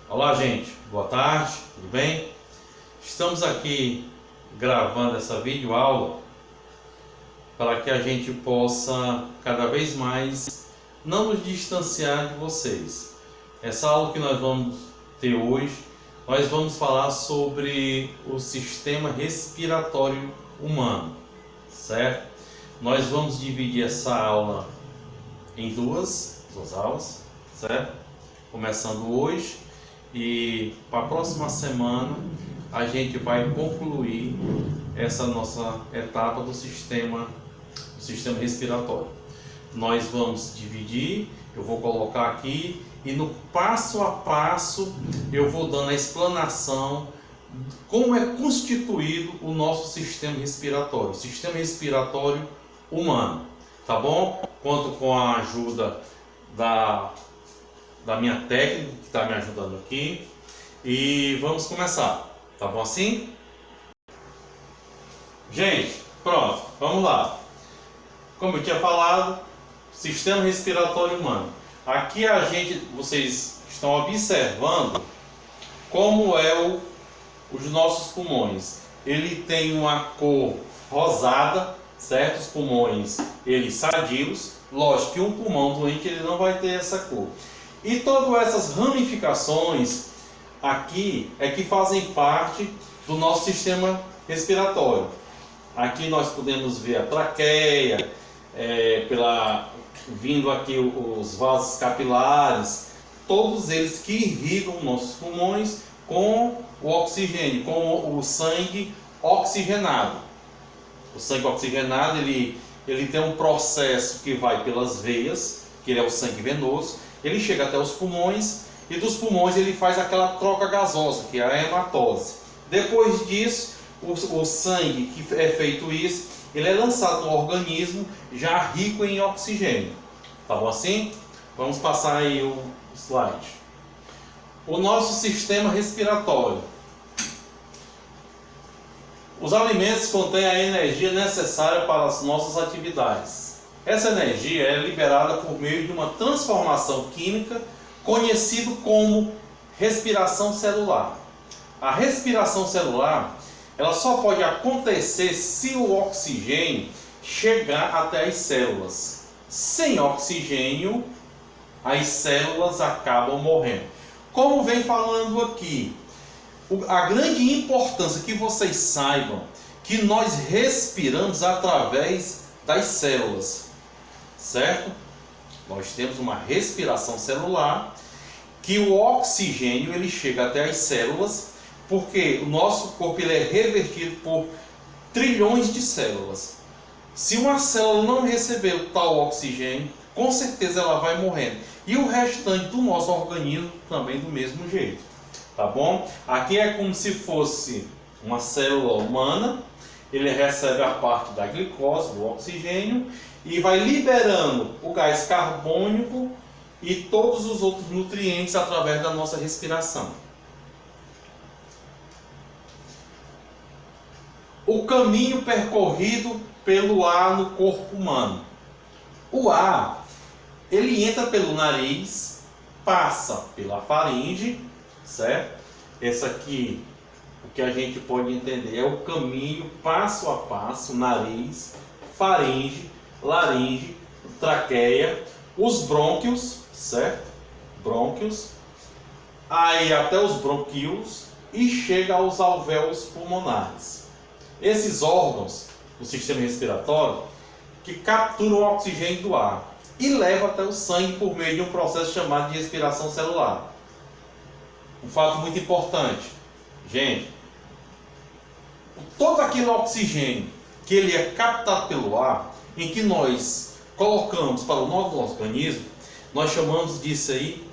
Olá, gente. Boa tarde, tudo bem? Estamos aqui gravando essa videoaula para que a gente possa cada vez mais não nos distanciar de vocês. Essa aula que nós vamos ter hoje, nós vamos falar sobre o sistema respiratório humano, certo? Nós vamos dividir essa aula em duas aulas, certo? Começando hoje. E para a próxima semana a gente vai concluir essa nossa etapa do sistema respiratório. Nós vamos dividir, eu vou colocar aqui e no passo a passo eu vou dando a explanação como é constituído o nosso sistema respiratório, o sistema respiratório humano, tá bom? Conto com a ajuda da minha técnica que está me ajudando aqui e vamos começar, tá bom assim? Gente, pronto, vamos lá. Como eu tinha falado, sistema respiratório humano. Aqui vocês estão observando como é os nossos pulmões. Ele tem uma cor rosada, certo? Os pulmões, eles sadios. Lógico que um pulmão doente ele não vai ter essa cor. E todas essas ramificações aqui é que fazem parte do nosso sistema respiratório. Aqui nós podemos ver a traqueia, vindo aqui os vasos capilares, todos eles que irrigam nossos pulmões com o oxigênio, com o sangue oxigenado. O sangue oxigenado ele tem um processo que vai pelas veias, que ele é o sangue venoso. Ele chega até os pulmões e dos pulmões ele faz aquela troca gasosa, que é a hematose. Depois disso, o sangue que é feito isso, ele é lançado no organismo já rico em oxigênio. Tá bom assim? Vamos passar aí o slide. O nosso sistema respiratório. Os alimentos contêm a energia necessária para as nossas atividades. Essa energia é liberada por meio de uma transformação química conhecida como respiração celular. A respiração celular ela só pode acontecer se o oxigênio chegar até as células. Sem oxigênio, as células acabam morrendo. Como vem falando aqui, a grande importância que vocês saibam que nós respiramos através das células. Certo? Nós temos uma respiração celular que o oxigênio ele chega até as células porque o nosso corpo ele é revertido por trilhões de células. Se uma célula não receber o tal oxigênio, com certeza ela vai morrendo. E o restante do nosso organismo também do mesmo jeito. Tá bom? Aqui é como se fosse uma célula humana. Ele recebe a parte da glicose, do oxigênio, e vai liberando o gás carbônico e todos os outros nutrientes através da nossa respiração. O caminho percorrido pelo ar no corpo humano. O ar, ele entra pelo nariz, passa pela faringe, certo? Essa aqui, o que a gente pode entender é o caminho passo a passo, nariz, faringe, laringe, traqueia, os brônquios, certo? Brônquios, aí até os bronquíolos e chega aos alvéolos pulmonares. Esses órgãos do sistema respiratório que capturam o oxigênio do ar e levam até o sangue por meio de um processo chamado de respiração celular. Um fato muito importante, gente, todo aquele oxigênio que ele é captado pelo ar, em que nós colocamos para o nosso organismo, nós chamamos disso aí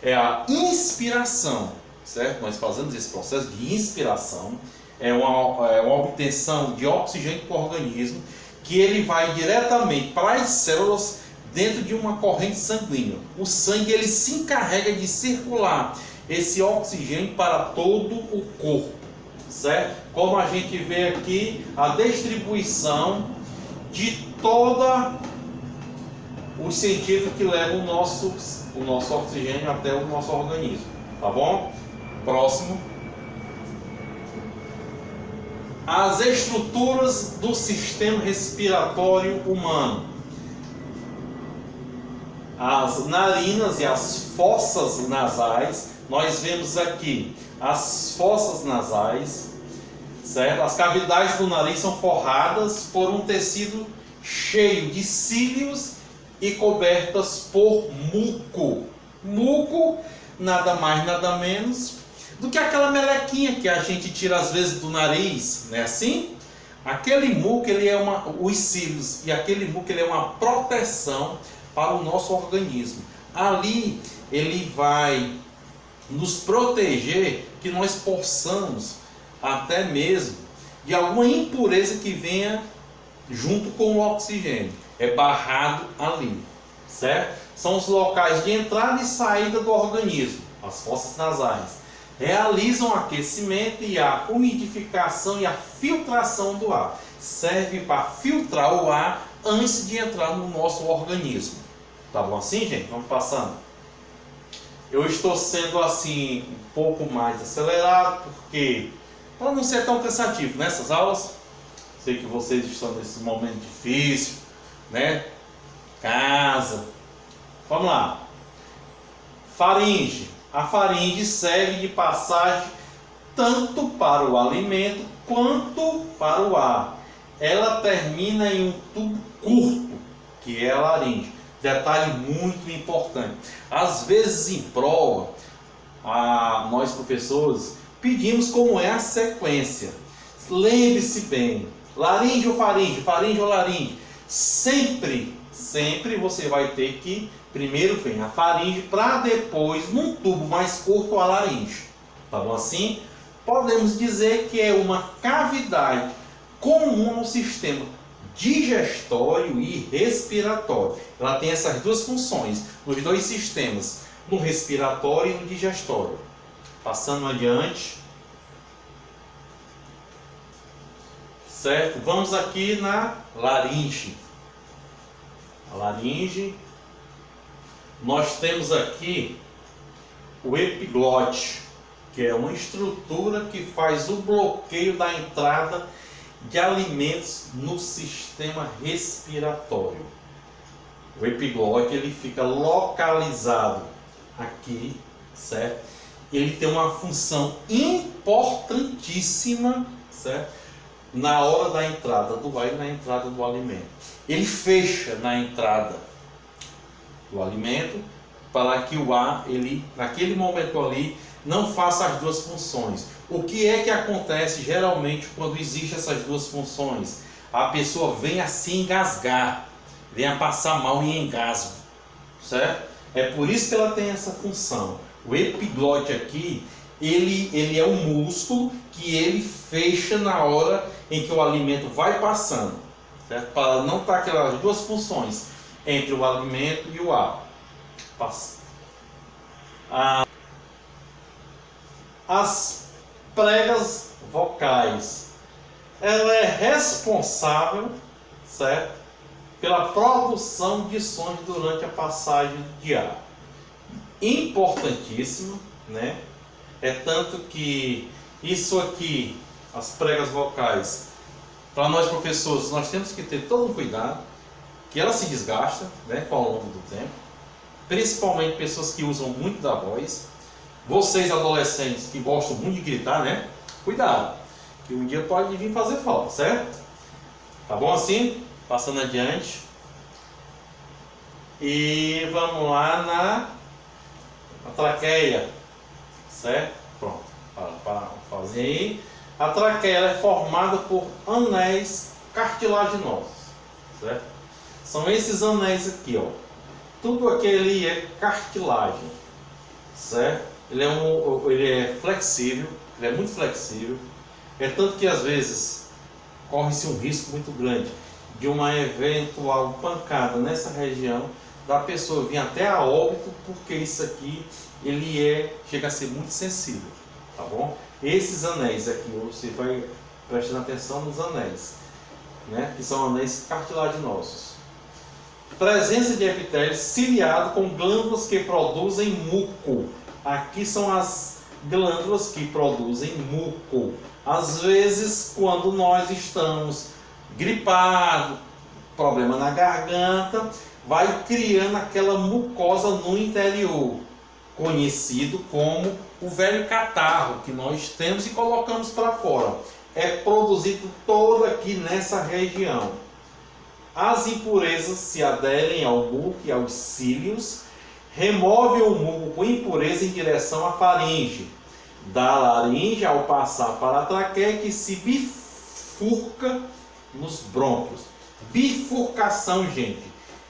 a inspiração, certo? Nós fazemos esse processo de inspiração, é uma obtenção de oxigênio para o organismo, que ele vai diretamente para as células dentro de uma corrente sanguínea. O sangue ele se encarrega de circular esse oxigênio para todo o corpo, certo? Como a gente vê aqui, a distribuição de toda os sentidos que levam o nosso oxigênio até o nosso organismo. Tá bom? Próximo. As estruturas do sistema respiratório humano. As narinas e as fossas nasais. Nós vemos aqui as fossas nasais, certo? As cavidades do nariz são forradas por um tecido cheio de cílios e cobertas por muco. Muco, nada mais, nada menos do que aquela melequinha que a gente tira às vezes do nariz, não é assim? Aquele muco, ele é os cílios e aquele muco, ele é uma proteção para o nosso organismo. Ali ele vai nos proteger que nós possamos até mesmo de alguma impureza que venha junto com o oxigênio. É barrado ali, certo? São os locais de entrada e saída do organismo, as fossas nasais. Realizam o aquecimento e a umidificação e a filtração do ar. Serve para filtrar o ar antes de entrar no nosso organismo. Tá bom assim, gente? Vamos passando. Eu estou sendo assim um pouco mais acelerado, porque para não ser tão cansativo nessas aulas. Sei que vocês estão nesse momento difícil, né? Casa. Vamos lá. Faringe. A faringe serve de passagem tanto para o alimento quanto para o ar. Ela termina em um tubo curto, que é a laringe. Detalhe muito importante. Às vezes em prova, nós professores pedimos como é a sequência. Lembre-se bem, laringe ou faringe, faringe ou laringe. Sempre você vai ter que, primeiro vem a faringe, para depois, num tubo mais curto, a laringe. Tá bom assim? Podemos dizer que é uma cavidade comum no sistema digestório e respiratório. Ela tem essas duas funções, nos dois sistemas, no respiratório e no digestório. Passando adiante. Certo? Vamos aqui na laringe. A laringe. Nós temos aqui o epiglote, que é uma estrutura que faz o bloqueio da entrada de alimentos no sistema respiratório. O epiglote, ele fica localizado aqui, certo? Ele tem uma função importantíssima, certo? Na hora da entrada do ar e na entrada do alimento. Ele fecha na entrada do alimento para que o ar, ele, naquele momento ali, não faça as duas funções. O que é que acontece geralmente quando existem essas duas funções? A pessoa vem a se engasgar, vem a passar mal em engasgo, certo? É por isso que ela tem essa função. O epiglote aqui, ele é um músculo que ele fecha na hora em que o alimento vai passando, certo? Para não estar aquelas duas funções entre o alimento e o ar. As pregas vocais, ela é responsável, certo, pela produção de sons durante a passagem de ar. Importantíssimo, né? É tanto que isso aqui, as pregas vocais, para nós professores, nós temos que ter todo um cuidado, que ela se desgasta, né, ao longo do tempo, principalmente pessoas que usam muito da voz. Vocês adolescentes que gostam muito de gritar, né? Cuidado, que um dia pode vir fazer falta, certo? Tá bom assim? Passando adiante. E vamos lá na traqueia, certo? Pronto, para fazer aí. A traqueia é formada por anéis cartilaginosos, certo? São esses anéis aqui, ó. Tudo aquele é cartilagem, certo? Ele é flexível, ele é muito flexível. É tanto que às vezes corre-se um risco muito grande de uma eventual pancada nessa região, da pessoa vir até a óbito, porque isso aqui chega a ser muito sensível, tá bom? Esses anéis aqui, você vai prestando atenção nos anéis, né? Que são anéis cartilaginosos. Presença de epitélio ciliado com glândulas que produzem muco. Aqui são as glândulas que produzem muco. Às vezes, quando nós estamos gripados, problema na garganta, vai criando aquela mucosa no interior, conhecido como o velho catarro, que nós temos e colocamos para fora. É produzido todo aqui nessa região. As impurezas se aderem ao muco e aos cílios, remove o muco com impureza em direção à faringe, da laringe ao passar para a traqueia, que se bifurca nos brônquios. Bifurcação, gente,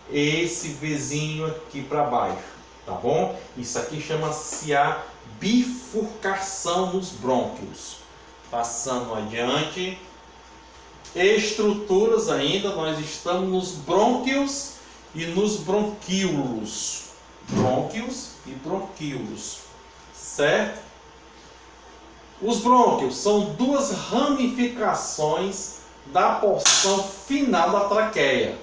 esse vizinho aqui para baixo, tá bom? Isso aqui chama-se a bifurcação nos brônquios. Passando adiante, estruturas ainda, nós estamos nos brônquios e nos bronquíolos. Brônquios e bronquíolos, certo? Os brônquios são duas ramificações da porção final da traqueia,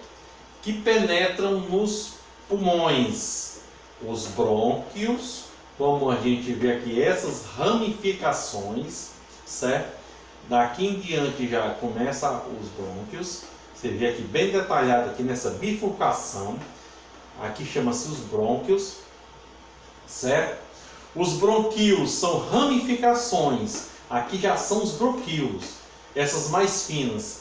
que penetram nos pulmões. Os brônquios, como a gente vê aqui, essas ramificações, certo? Daqui em diante já começa os brônquios. Você vê aqui bem detalhado aqui nessa bifurcação. Aqui chama-se os brônquios, certo? Os bronquíolos são ramificações. Aqui já são os bronquíolos, essas mais finas,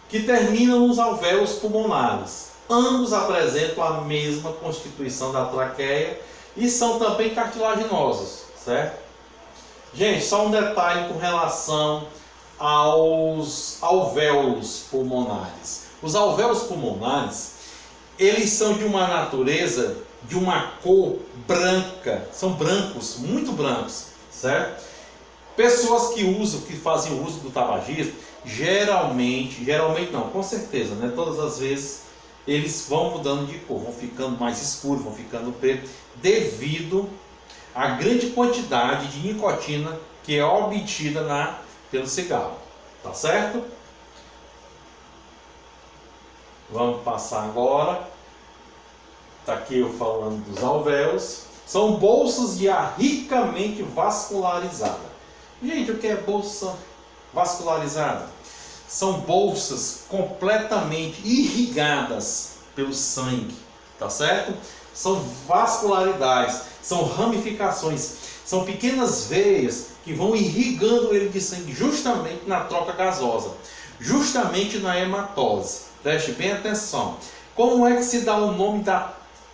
que terminam nos alvéolos pulmonares. Ambos apresentam a mesma constituição da traqueia e são também cartilaginosos, certo? Gente, só um detalhe com relação aos alvéolos pulmonares. Os alvéolos pulmonares, eles são de uma natureza, de uma cor branca, são brancos, muito brancos, certo? Pessoas que fazem uso do tabagismo, geralmente não, com certeza, né? Todas as vezes eles vão mudando de cor, vão ficando mais escuros, vão ficando preto, devido à grande quantidade de nicotina que é obtida pelo cigarro, tá certo? Vamos passar agora. Está aqui eu falando dos alvéolos. São bolsas de ar ricamente vascularizada. Gente, o que é bolsa vascularizada? São bolsas completamente irrigadas pelo sangue, tá certo? São vascularidades, são ramificações, são pequenas veias que vão irrigando ele de sangue justamente na troca gasosa, justamente na hematose. Preste bem atenção. Como é que se dá o nome da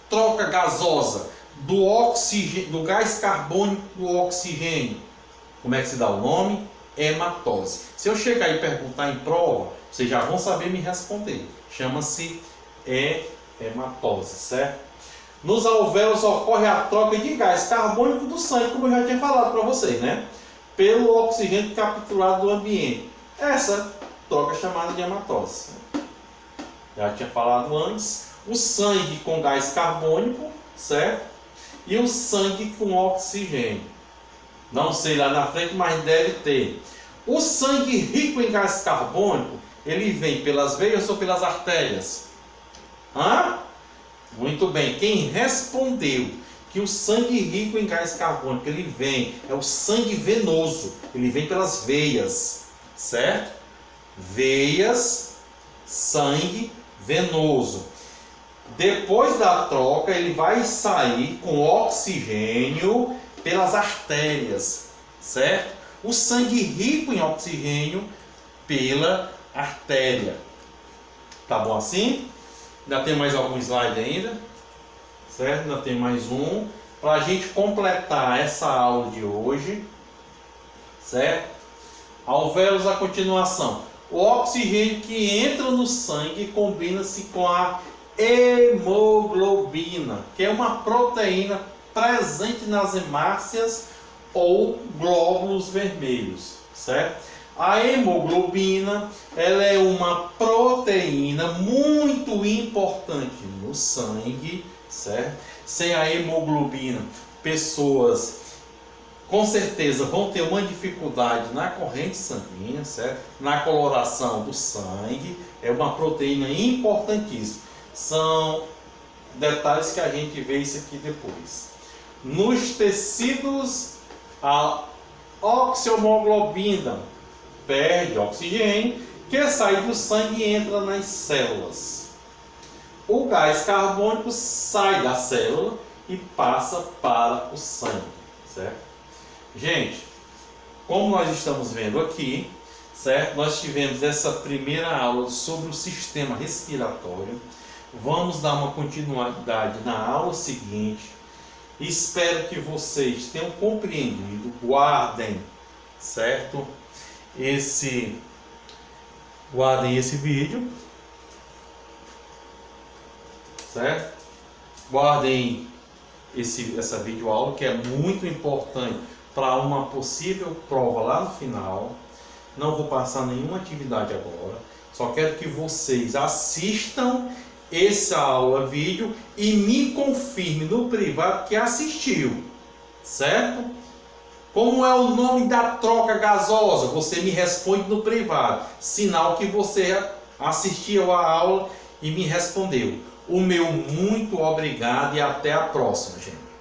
troca gasosa do oxigênio, do gás carbônico do oxigênio? Como é que se dá o nome? Hematose. Se eu chegar e perguntar em prova, vocês já vão saber me responder. Chama-se hematose, certo? Nos alvéolos ocorre a troca de gás carbônico do sangue, como eu já tinha falado para vocês, né? Pelo oxigênio capturado do ambiente. Essa troca é chamada de hematose. Já tinha falado antes. O sangue com gás carbônico, certo? E o sangue com oxigênio. Não sei lá na frente, mas deve ter. O sangue rico em gás carbônico, ele vem pelas veias ou pelas artérias? Muito bem. Quem respondeu que o sangue rico em gás carbônico, ele vem, é o sangue venoso. Ele vem pelas veias, certo? Veias, sangue venoso. Depois da troca, ele vai sair com oxigênio pelas artérias, certo? O sangue rico em oxigênio pela artéria. Tá bom assim? Ainda tem mais algum slide ainda, certo? Ainda tem mais um, para a gente completar essa aula de hoje, certo? Alvéolos, a continuação. O oxigênio que entra no sangue combina-se com a hemoglobina, que é uma proteína presente nas hemácias ou glóbulos vermelhos, certo? A hemoglobina, ela é uma proteína muito importante no sangue, certo? Sem a hemoglobina, pessoas com certeza vão ter uma dificuldade na corrente sanguínea, certo? Na coloração do sangue. É uma proteína importantíssima. São detalhes que a gente vê isso aqui depois. nos tecidos, a oxiohemoglobina perde oxigênio, que sai do sangue e entra nas células. O gás carbônico sai da célula e passa para o sangue, certo? Gente, como nós estamos vendo aqui, certo? Nós tivemos essa primeira aula sobre o sistema respiratório. Vamos dar uma continuidade na aula seguinte. Espero que vocês tenham compreendido. Guardem, certo? Guardem esse vídeo, certo? Guardem essa videoaula, que é muito importante para uma possível prova lá no final. Não vou passar nenhuma atividade agora. Só quero que vocês assistam essa aula vídeo e me confirme no privado que assistiu, certo? Como é o nome da troca gasosa? Você me responde no privado, sinal que você assistiu a aula e me respondeu. O meu muito obrigado e até a próxima, gente.